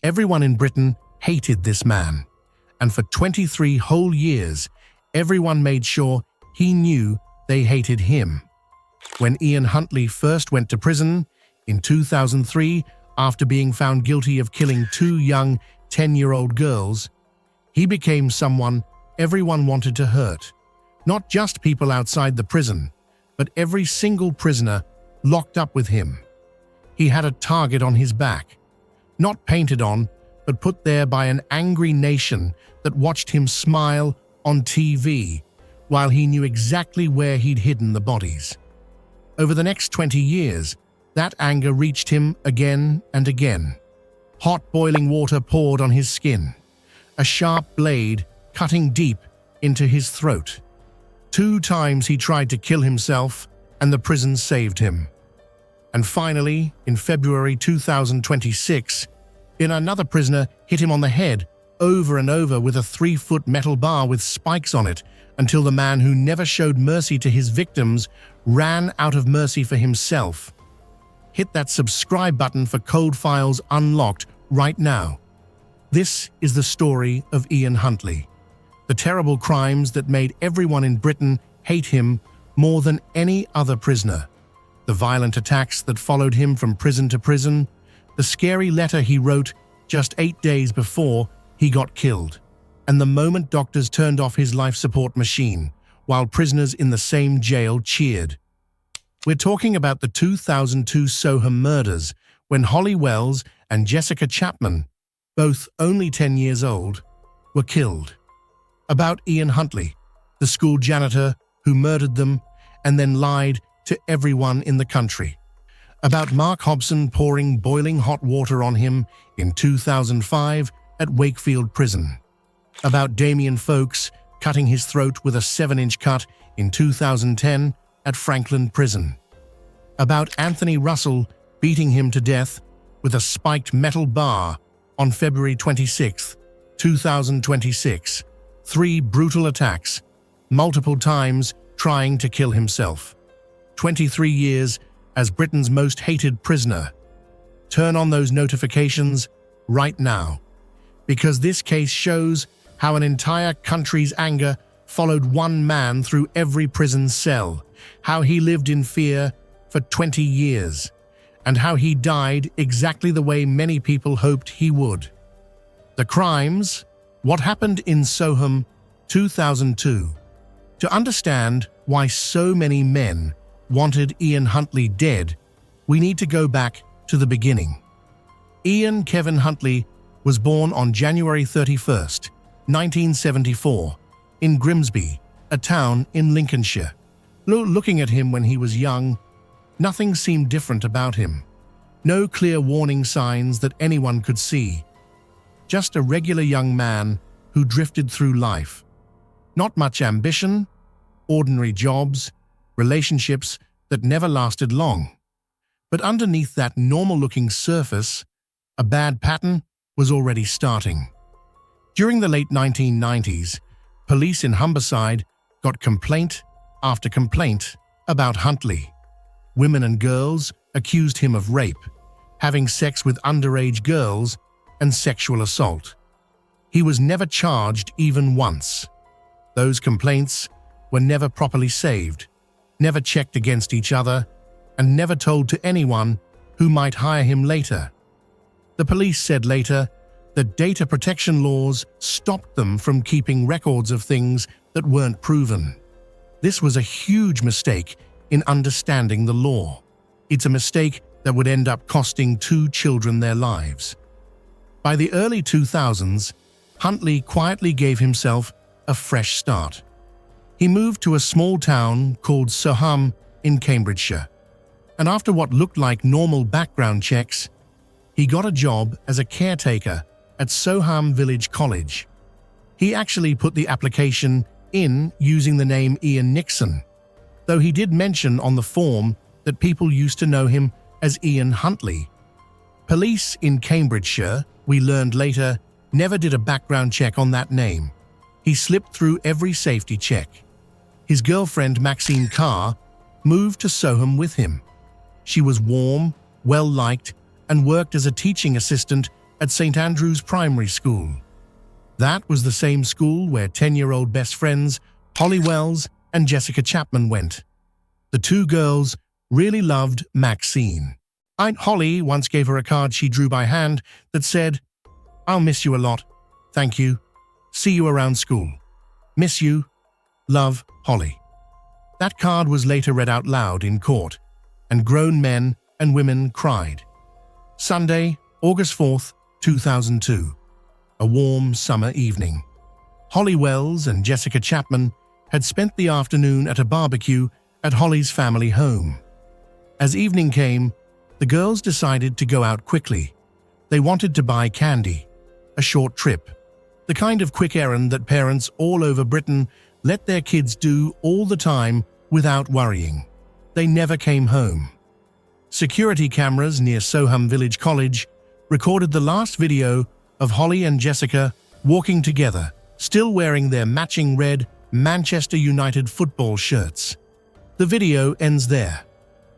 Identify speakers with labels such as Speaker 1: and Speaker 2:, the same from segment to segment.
Speaker 1: Everyone in Britain hated this man, and for 23 whole years, everyone made sure he knew they hated him. When Ian Huntley first went to prison in 2003 after being found guilty of killing 2 young 10-year-old girls, he became someone everyone wanted to hurt. Not just people outside the prison, but every single prisoner locked up with him. He had a target on his back, not painted on, but put there by an angry nation that watched him smile on TV while he knew exactly where he'd hidden the bodies. Over the next 20 years, that anger reached him again and again. Hot boiling water poured on his skin, a sharp blade cutting deep into his throat. 2 times he tried to kill himself, and the prison saved him. And finally, in February 2026, another prisoner hit him on the head over and over with a 3-foot metal bar with spikes on it until the man who never showed mercy to his victims ran out of mercy for himself. Hit that subscribe button for Cold Files Unlocked right now. This is the story of Ian Huntley, the terrible crimes that made everyone in Britain hate him more than any other prisoner, the violent attacks that followed him from prison to prison, the scary letter he wrote just 8 days before he got killed, and the moment doctors turned off his life support machine while prisoners in the same jail cheered. We're talking about the 2002 Soham murders, when Holly Wells and Jessica Chapman, both only 10 years old, were killed. About Ian Huntley, the school janitor who murdered them and then lied to everyone in the country. About Mark Hobson pouring boiling hot water on him in 2005 at Wakefield Prison. About Damien Folks cutting his throat with a 7-inch cut in 2010 at Frankland Prison. About Anthony Russell beating him to death with a spiked metal bar on February 26, 2026. 3 brutal attacks, multiple times trying to kill himself. 23 years as Britain's most hated prisoner. Turn on those notifications right now, because this case shows how an entire country's anger followed one man through every prison cell, how he lived in fear for 20 years, and how he died exactly the way many people hoped he would. The crimes, what happened in Soham, 2002. To understand why so many men wanted Ian Huntley dead, we need to go back to the beginning. Ian Kevin Huntley was born on January 31st, 1974, in Grimsby, a town in Lincolnshire. Looking at him when he was young, nothing seemed different about him. No clear warning signs that anyone could see. Just a regular young man who drifted through life. Not much ambition, ordinary jobs, relationships that never lasted long. But underneath that normal-looking surface, a bad pattern was already starting. During the late 1990s, police in Humberside got complaint after complaint about Huntley. Women and girls accused him of rape, having sex with underage girls, and sexual assault. He was never charged even once. Those complaints were never properly saved, never checked against each other, and never told to anyone who might hire him later. The police said later that data protection laws stopped them from keeping records of things that weren't proven. This was a huge mistake in understanding the law. It's a mistake that would end up costing 2 children their lives. By the early 2000s, Huntley quietly gave himself a fresh start. He moved to a small town called Soham in Cambridgeshire, and after what looked like normal background checks, he got a job as a caretaker at Soham Village College. He actually put the application in using the name Ian Nixon, though he did mention on the form that people used to know him as Ian Huntley. Police in Cambridgeshire, we learned later, never did a background check on that name. He slipped through every safety check. His girlfriend Maxine Carr moved to Soham with him. She was warm, well-liked, and worked as a teaching assistant at St. Andrew's Primary School. That was the same school where 10-year-old best friends Holly Wells and Jessica Chapman went. The two girls really loved Maxine. Aunt Holly once gave her a card she drew by hand that said, "I'll miss you a lot. Thank you. See you around school. Miss you. Love, Holly." That card was later read out loud in court, and grown men and women cried. Sunday, August 4th, 2002. A warm summer evening. Holly Wells and Jessica Chapman had spent the afternoon at a barbecue at Holly's family home. As evening came, the girls decided to go out quickly. They wanted to buy candy, a short trip, the kind of quick errand that parents all over Britain let their kids do all the time without worrying. They never came home. Security cameras near Soham Village College recorded the last video of Holly and Jessica walking together, still wearing their matching red Manchester United football shirts. The video ends there.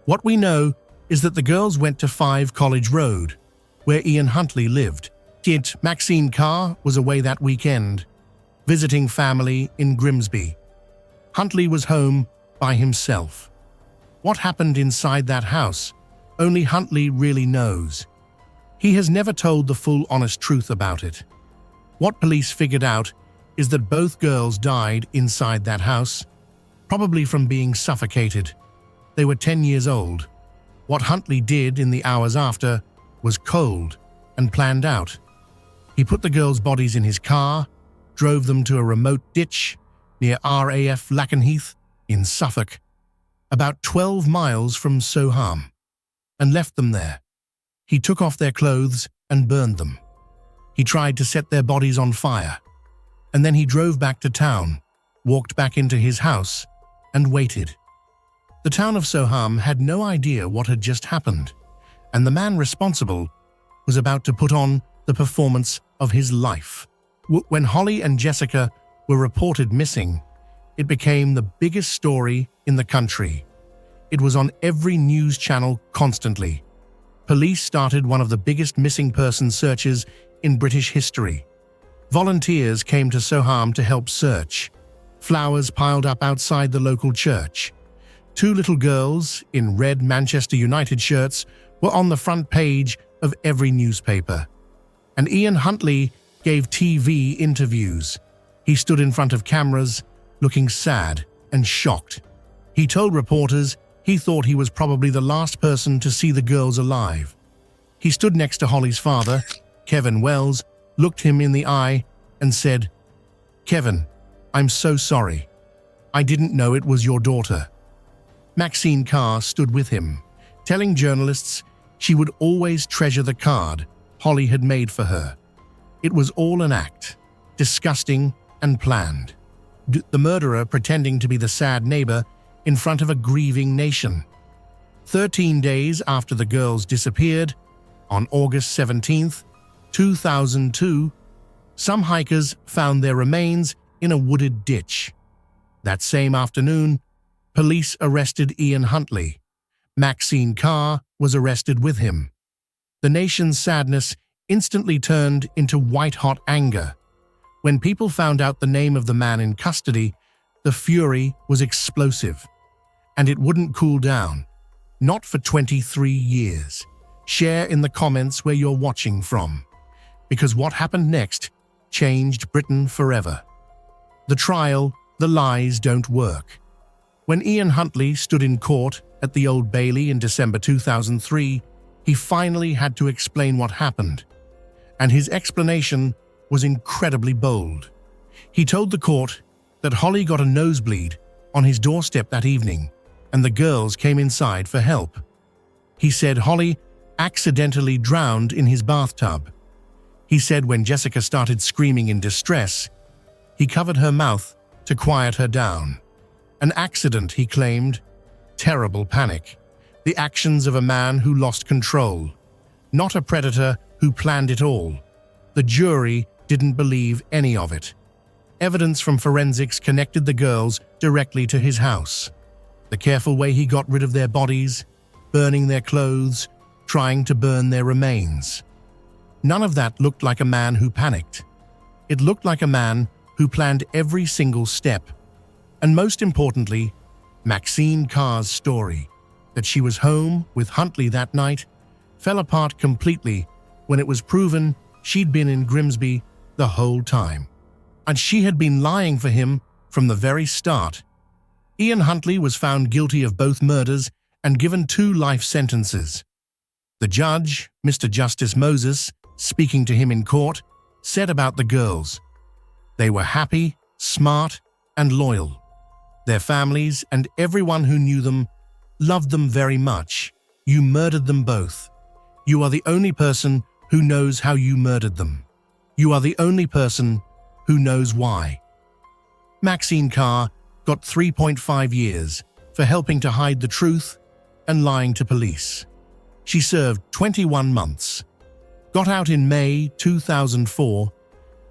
Speaker 1: What we know is that the girls went to 5 College Road, where Ian Huntley lived. Yet Maxine Carr was away that weekend, visiting family in Grimsby. Huntley was home by himself. What happened inside that house, only Huntley really knows. He has never told the full honest truth about it. What police figured out is that both girls died inside that house, probably from being suffocated. They were 10 years old. What Huntley did in the hours after was cold and planned out. He put the girls' bodies in his car, drove them to a remote ditch near RAF Lakenheath in Suffolk, about 12 miles from Soham, and left them there. He took off their clothes and burned them. He tried to set their bodies on fire, and then he drove back to town, walked back into his house, and waited. The town of Soham had no idea what had just happened, and the man responsible was about to put on the performance of his life. When Holly and Jessica were reported missing, it became the biggest story in the country. It was on every news channel constantly. Police started one of the biggest missing person searches in British history. Volunteers came to Soham to help search. Flowers piled up outside the local church. 2 little girls in red Manchester United shirts were on the front page of every newspaper. And Ian Huntley gave TV interviews. He stood in front of cameras, looking sad and shocked. He told reporters he thought he was probably the last person to see the girls alive. He stood next to Holly's father, Kevin Wells, looked him in the eye and said, "Kevin, I'm so sorry. I didn't know it was your daughter." Maxine Carr stood with him, telling journalists she would always treasure the card Holly had made for her. It was all an act, disgusting and planned. The murderer pretending to be the sad neighbor in front of a grieving nation. 13 days after the girls disappeared, on August 17th, 2002, some hikers found their remains in a wooded ditch. That same afternoon, police arrested Ian Huntley. Maxine Carr was arrested with him. The nation's sadness instantly turned into white-hot anger. When people found out the name of the man in custody, the fury was explosive. And it wouldn't cool down. Not for 23 years. Share in the comments where you're watching from. Because what happened next changed Britain forever. The trial, the lies don't work. When Ian Huntley stood in court at the Old Bailey in December 2003, he finally had to explain what happened. And his explanation was incredibly bold. He told the court that Holly got a nosebleed on his doorstep that evening, and the girls came inside for help. He said Holly accidentally drowned in his bathtub. He said when Jessica started screaming in distress, he covered her mouth to quiet her down. An accident, he claimed. Terrible panic. The actions of a man who lost control. Not a predator who planned it all. The jury didn't believe any of it. Evidence from forensics connected the girls directly to his house. The careful way he got rid of their bodies, burning their clothes, trying to burn their remains. None of that looked like a man who panicked. It looked like a man who planned every single step. And most importantly, Maxine Carr's story, that she was home with Huntley that night, fell apart completely when it was proven she'd been in Grimsby the whole time. And she had been lying for him from the very start. Ian Huntley was found guilty of both murders and given 2 life sentences. The judge, Mr. Justice Moses, speaking to him in court, said about the girls, "They were happy, smart, and loyal. Their families and everyone who knew them loved them very much. You murdered them both. You are the only person who knows how you murdered them. You are the only person who knows why." Maxine Carr got 3.5 years for helping to hide the truth and lying to police. She served 21 months, got out in May 2004,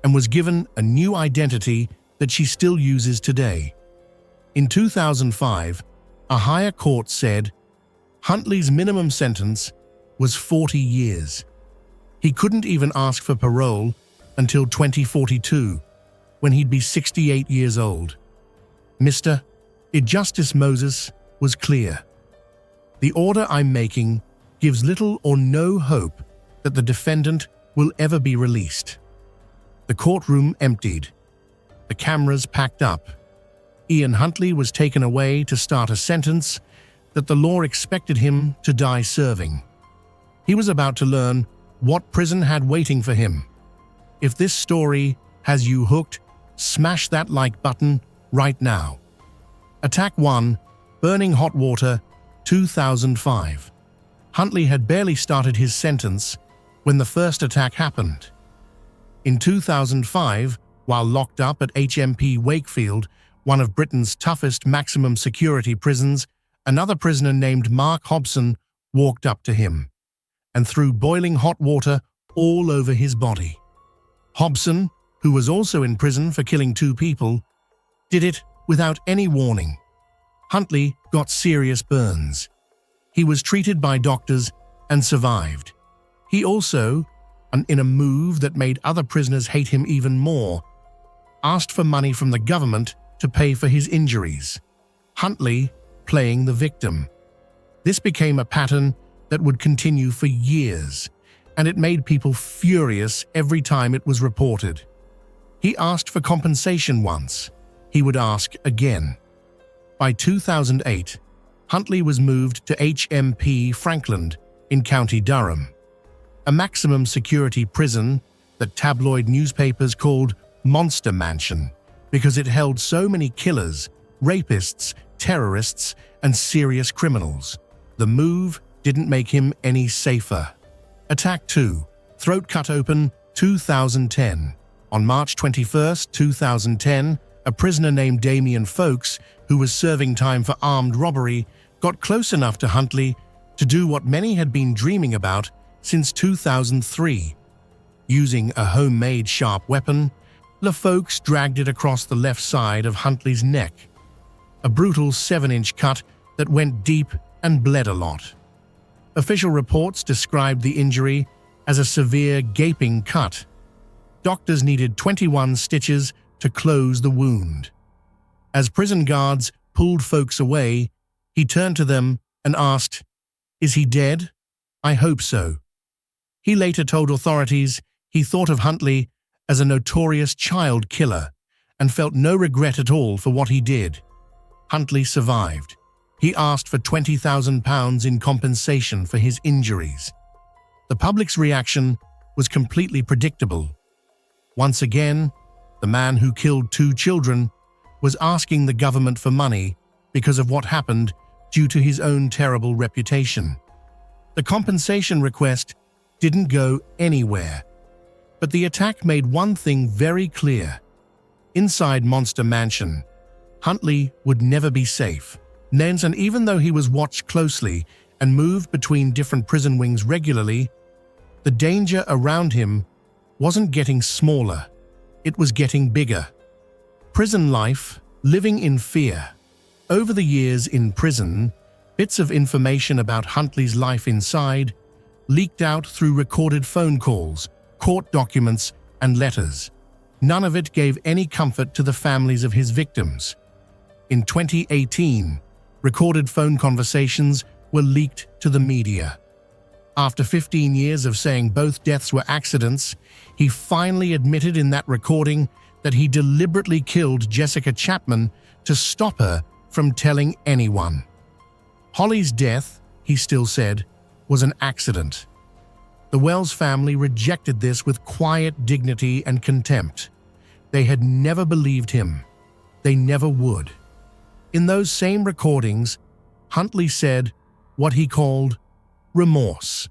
Speaker 1: and was given a new identity that she still uses today. In 2005, a higher court said Huntley's minimum sentence was 40 years. He couldn't even ask for parole until 2042, when he'd be 68 years old. Justice Moses was clear. "The order I'm making gives little or no hope that the defendant will ever be released." The courtroom emptied. The cameras packed up. Ian Huntley was taken away to start a sentence that the law expected him to die serving. He was about to learn what prison had waiting for him. If this story has you hooked, smash that like button right now. Attack 1, Burning Hot Water, 2005. Huntley had barely started his sentence when the first attack happened. In 2005, while locked up at HMP Wakefield, one of Britain's toughest maximum security prisons, another prisoner named Mark Hobson walked up to him and threw boiling hot water all over his body. Hobson, who was also in prison for killing 2 people, did it without any warning. Huntley got serious burns. He was treated by doctors and survived. He also, and in a move that made other prisoners hate him even more, asked for money from the government to pay for his injuries. Huntley playing the victim. This became a pattern that would continue for years, and it made people furious every time it was reported. He asked for compensation once. He would ask again. By 2008, Huntley was moved to HMP Frankland in County Durham, a maximum security prison that tabloid newspapers called Monster Mansion because it held so many killers, rapists, terrorists, and serious criminals. The move didn't make him any safer. Attack 2, Throat Cut Open, 2010. On March 21, 2010, a prisoner named Damien Folks, who was serving time for armed robbery, got close enough to Huntley to do what many had been dreaming about since 2003. Using a homemade sharp weapon, Folks dragged it across the left side of Huntley's neck. A brutal 7-inch cut that went deep and bled a lot. Official reports described the injury as a severe gaping cut. Doctors needed 21 stitches to close the wound. As prison guards pulled Folks away, he turned to them and asked, "Is he dead? I hope so." He later told authorities he thought of Huntley as a notorious child killer and felt no regret at all for what he did. Huntley survived. He asked for £20,000 in compensation for his injuries. The public's reaction was completely predictable. Once again, the man who killed 2 children was asking the government for money because of what happened due to his own terrible reputation. The compensation request didn't go anywhere, but the attack made one thing very clear. Inside Monster Mansion, Huntley would never be safe. And even though he was watched closely and moved between different prison wings regularly, the danger around him wasn't getting smaller, it was getting bigger. Prison life, living in fear. Over the years in prison, bits of information about Huntley's life inside leaked out through recorded phone calls, court documents, and letters. None of it gave any comfort to the families of his victims. In 2018, recorded phone conversations were leaked to the media. After 15 years of saying both deaths were accidents, he finally admitted in that recording that he deliberately killed Jessica Chapman to stop her from telling anyone. Holly's death, he still said, was an accident. The Wells family rejected this with quiet dignity and contempt. They had never believed him. They never would. In those same recordings, Huntley said what he called remorse.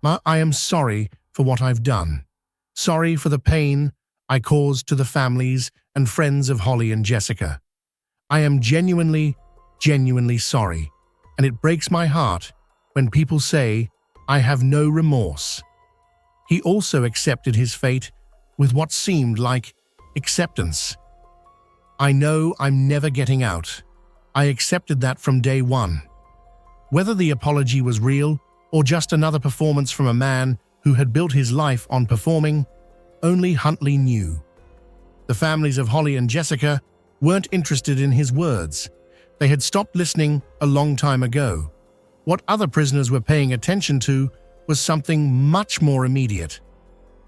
Speaker 1: I am sorry for what I've done. Sorry for the pain I caused to the families and friends of Holly and Jessica. I am genuinely sorry, and it breaks my heart when people say I have no remorse. He also accepted his fate with what seemed like acceptance. I know I'm never getting out. I accepted that from day one. Whether the apology was real or just another performance from a man who had built his life on performing, only Huntley knew. The families of Holly and Jessica weren't interested in his words. They had stopped listening a long time ago. What other prisoners were paying attention to was something much more immediate.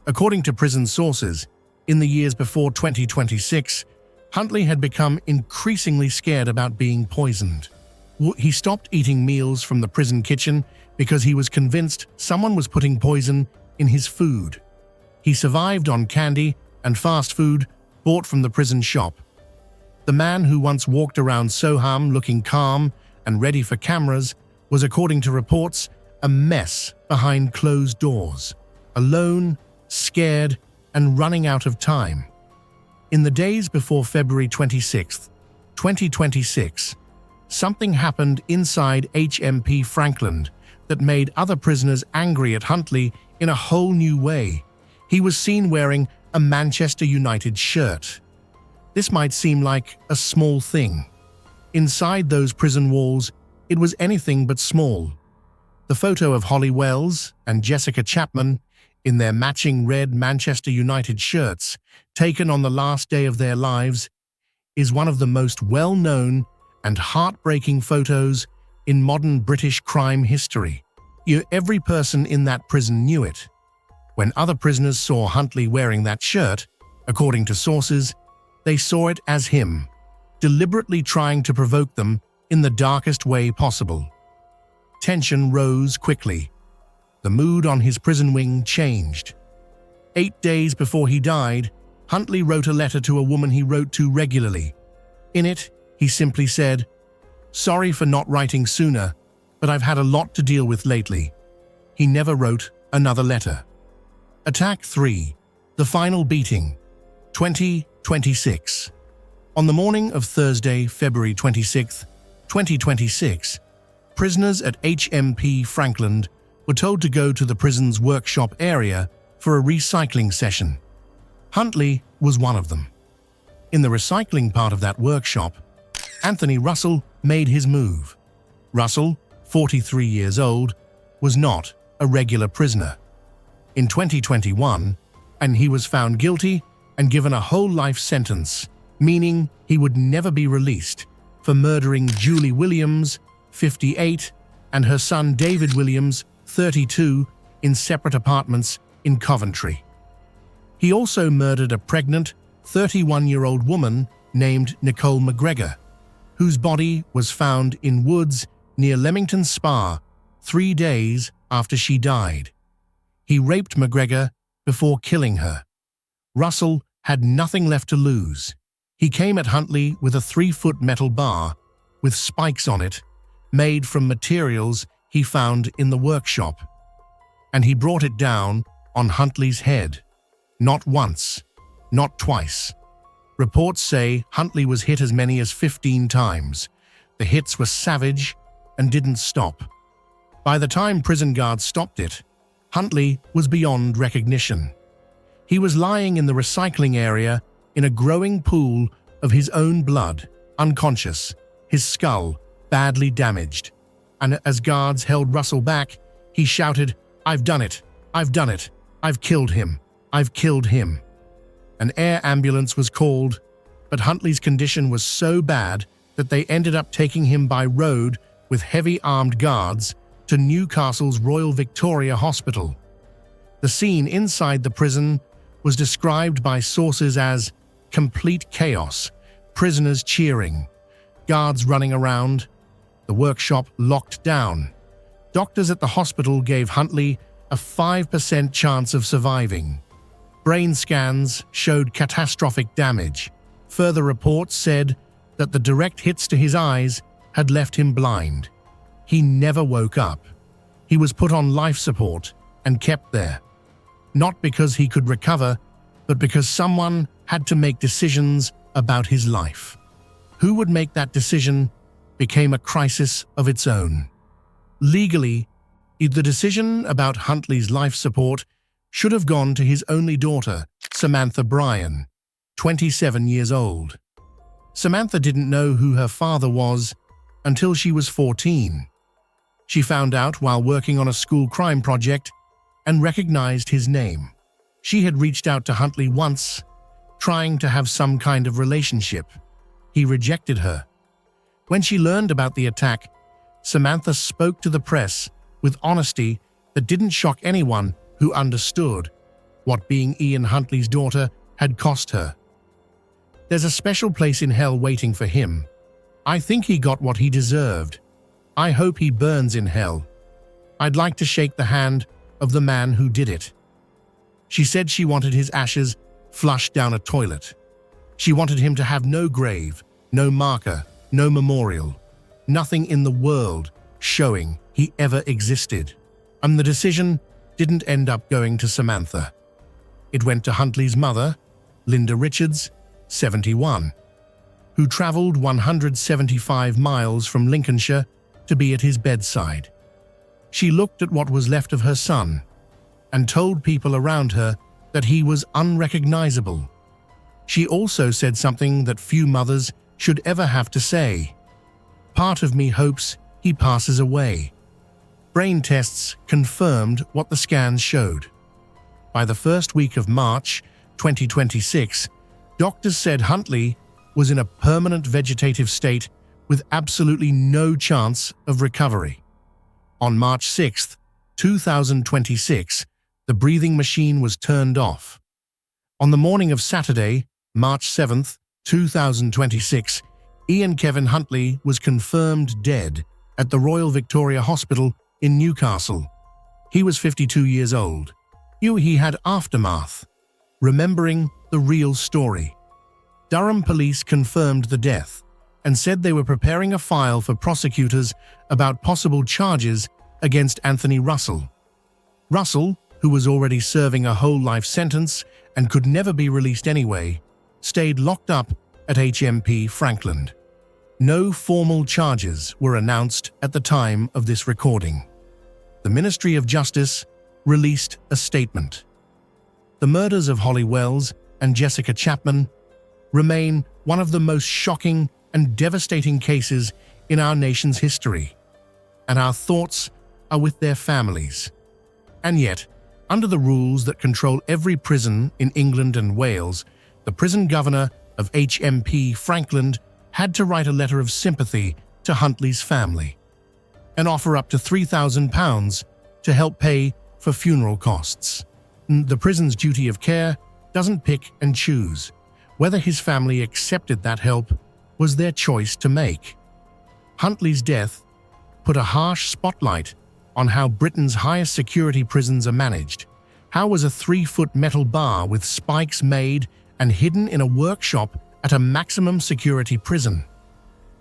Speaker 1: According to prison sources, in the years before 2026, Huntley had become increasingly scared about being poisoned. He stopped eating meals from the prison kitchen because he was convinced someone was putting poison in his food. He survived on candy and fast food bought from the prison shop. The man who once walked around Soham looking calm and ready for cameras was, according to reports, a mess behind closed doors, alone, scared, and running out of time. In the days before February 26, 2026, something happened inside HMP Frankland that made other prisoners angry at Huntley in a whole new way. He was seen wearing a Manchester United shirt. This might seem like a small thing. Inside those prison walls, it was anything but small. The photo of Holly Wells and Jessica Chapman in their matching red Manchester United shirts, taken on the last day of their lives, is one of the most well-known and heartbreaking photos in modern British crime history. Every person in that prison knew it. When other prisoners saw Huntley wearing that shirt, according to sources, they saw it as him, deliberately trying to provoke them in the darkest way possible. Tension rose quickly. The mood on his prison wing changed. 8 days before he died, Huntley wrote a letter to a woman he wrote to regularly. In it, he simply said, "Sorry for not writing sooner, but I've had a lot to deal with lately." He never wrote another letter. Attack 3. The Final Beating. 2026. On the morning of Thursday, February 26, 2026, prisoners at HMP Frankland were told to go to the prison's workshop area for a recycling session. Huntley was one of them. In the recycling part of that workshop, Anthony Russell made his move. Russell, 43 years old, was not a regular prisoner. In 2021, and he was found guilty and given a whole life sentence, meaning he would never be released, for murdering Julie Williams, 58, and her son David Williams, 32, in separate apartments in Coventry. He also murdered a pregnant, 31-year-old woman named Nicole McGregor, whose body was found in woods near Leamington Spa 3 days after she died. He raped McGregor before killing her. Russell had nothing left to lose. He came at Huntley with a 3-foot metal bar with spikes on it, made from materials he found in the workshop, and he brought it down on Huntley's head. Not once, not twice. Reports say Huntley was hit as many as 15 times. The hits were savage and didn't stop. By the time prison guards stopped it, Huntley was beyond recognition. He was lying in the recycling area in a growing pool of his own blood, unconscious, his skull badly damaged. And as guards held Russell back, he shouted, "I've done it! I've done it! I've killed him! "I've killed him." An air ambulance was called, but Huntley's condition was so bad that they ended up taking him by road with heavy armed guards to Newcastle's Royal Victoria Hospital. The scene inside the prison was described by sources as complete chaos, prisoners cheering, guards running around, the workshop locked down. Doctors at the hospital gave Huntley a 5% chance of surviving. Brain scans showed catastrophic damage. Further reports said that the direct hits to his eyes had left him blind. He never woke up. He was put on life support and kept there. Not because he could recover, but because someone had to make decisions about his life. Who would make that decision became a crisis of its own. Legally, the decision about Huntley's life support should have gone to his only daughter, Samantha Bryan, 27 years old. Samantha didn't know who her father was until she was 14. She found out while working on a school crime project and recognized his name. She had reached out to Huntley once, trying to have some kind of relationship. He rejected her. When she learned about the attack, Samantha spoke to the press with honesty that didn't shock anyone who understood what being Ian Huntley's daughter had cost her. "There's a special place in hell waiting for him. I think he got what he deserved. I hope he burns in hell. I'd like to shake the hand of the man who did it." She said she wanted his ashes flushed down a toilet. She wanted him to have no grave, no marker, no memorial, nothing in the world showing he ever existed. And the decision didn't end up going to Samantha. It went to Huntley's mother, Linda Richards, 71, who traveled 175 miles from Lincolnshire to be at his bedside. She looked at what was left of her son and told people around her that he was unrecognizable. She also said something that few mothers should ever have to say. "Part of me hopes he passes away." Brain tests confirmed what the scans showed. By the first week of March 2026, doctors said Huntley was in a permanent vegetative state with absolutely no chance of recovery. On March 6, 2026, the breathing machine was turned off. On the morning of Saturday, March 7, 2026, Ian Kevin Huntley was confirmed dead at the Royal Victoria Hospital in Newcastle. He was 52 years old. He had aftermath, remembering the real story. Durham police confirmed the death and said they were preparing a file for prosecutors about possible charges against Anthony Russell. Russell, who was already serving a whole life sentence and could never be released anyway, stayed locked up at HMP Frankland. No formal charges were announced at the time of this recording. The Ministry of Justice released a statement. The murders of Holly Wells and Jessica Chapman remain one of the most shocking and devastating cases in our nation's history, and our thoughts are with their families. And yet, under the rules that control every prison in England and Wales, the prison governor of HMP Frankland had to write a letter of sympathy to Huntley's family and offer up to £3,000 to help pay for funeral costs. The prison's duty of care doesn't pick and choose. Whether his family accepted that help was their choice to make. Huntley's death put a harsh spotlight on how Britain's highest security prisons are managed. How was a 3-foot metal bar with spikes made and hidden in a workshop at a maximum security prison?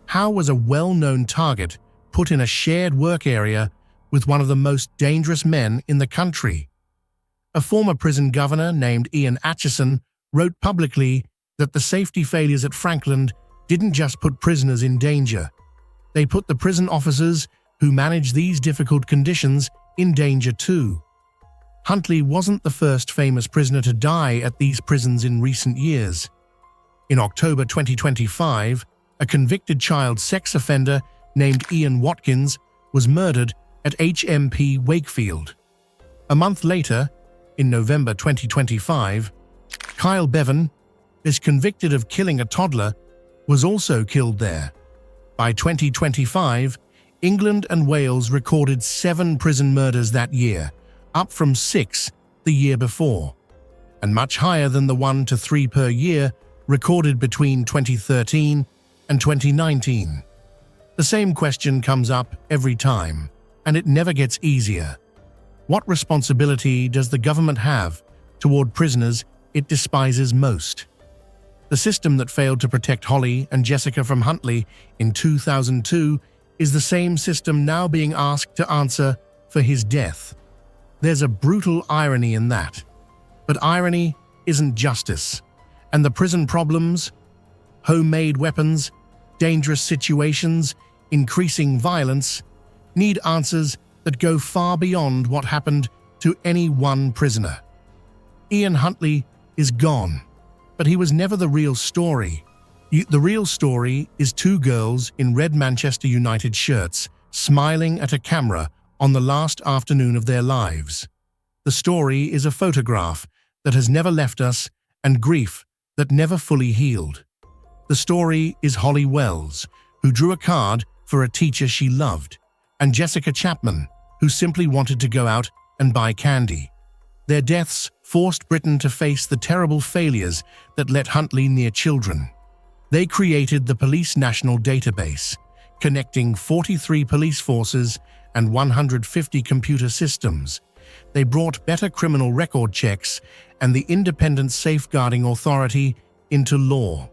Speaker 1: How was a well-known target put in a shared work area with one of the most dangerous men in the country? A former prison governor named Ian Huntley wrote publicly that the safety failures at Frankland didn't just put prisoners in danger. They put the prison officers who manage these difficult conditions in danger too. Huntley wasn't the first famous prisoner to die at these prisons in recent years. In October 2025, a convicted child sex offender named Ian Watkins was murdered at HMP Wakefield. A month later, in November 2025, Kyle Bevan is convicted of killing a toddler, was also killed there. By 2025, England and Wales recorded 7 prison murders that year, up from 6 the year before, and much higher than the 1 to 3 per year recorded between 2013 and 2019. The same question comes up every time, and it never gets easier. What responsibility does the government have toward prisoners it despises most? The system that failed to protect Holly and Jessica from Huntley in 2002 is the same system now being asked to answer for his death. There's a brutal irony in that. But irony isn't justice, and the prison problems, homemade weapons, dangerous situations, increasing violence, need answers that go far beyond what happened to any one prisoner. Ian Huntley is gone, but he was never the real story. The real story is 2 girls in red Manchester United shirts smiling at a camera on the last afternoon of their lives. The story is a photograph that has never left us and grief that never fully healed. The story is Holly Wells, who drew a card for a teacher she loved, and Jessica Chapman, who simply wanted to go out and buy candy. Their deaths forced Britain to face the terrible failures that let Huntley near children. They created the Police National Database, connecting 43 police forces and 150 computer systems. They brought better criminal record checks and the Independent Safeguarding Authority into law.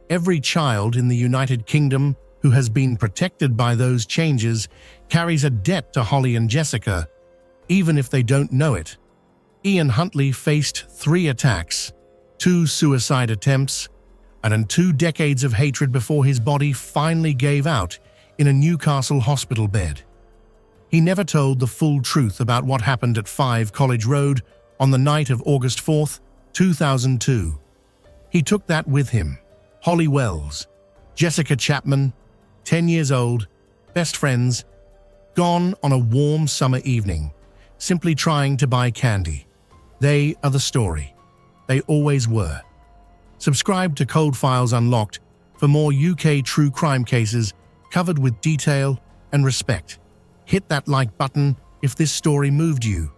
Speaker 1: Every child in the United Kingdom who has been protected by those changes carries a debt to Holly and Jessica, even if they don't know it. Ian Huntley faced 3 attacks, 2 suicide attempts, and 2 decades of hatred before his body finally gave out in a Newcastle hospital bed. He never told the full truth about what happened at 5 College Road on the night of August 4, 2002. He took that with him. Holly Wells, Jessica Chapman, 10 years old, best friends, gone on a warm summer evening, simply trying to buy candy. They are the story. They always were. Subscribe to Cold Files Unlocked for more UK true crime cases covered with detail and respect. Hit that like button if this story moved you.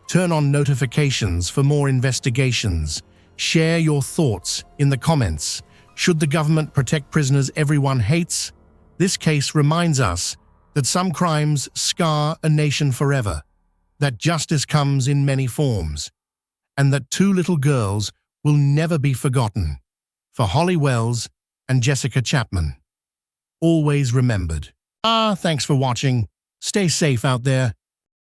Speaker 1: Turn on notifications for more investigations. Share your thoughts in the comments. Should the government protect prisoners everyone hates? This case reminds us that some crimes scar a nation forever, that justice comes in many forms, and that 2 little girls will never be forgotten. For Holly Wells and Jessica Chapman. Always remembered. Thanks for watching. Stay safe out there.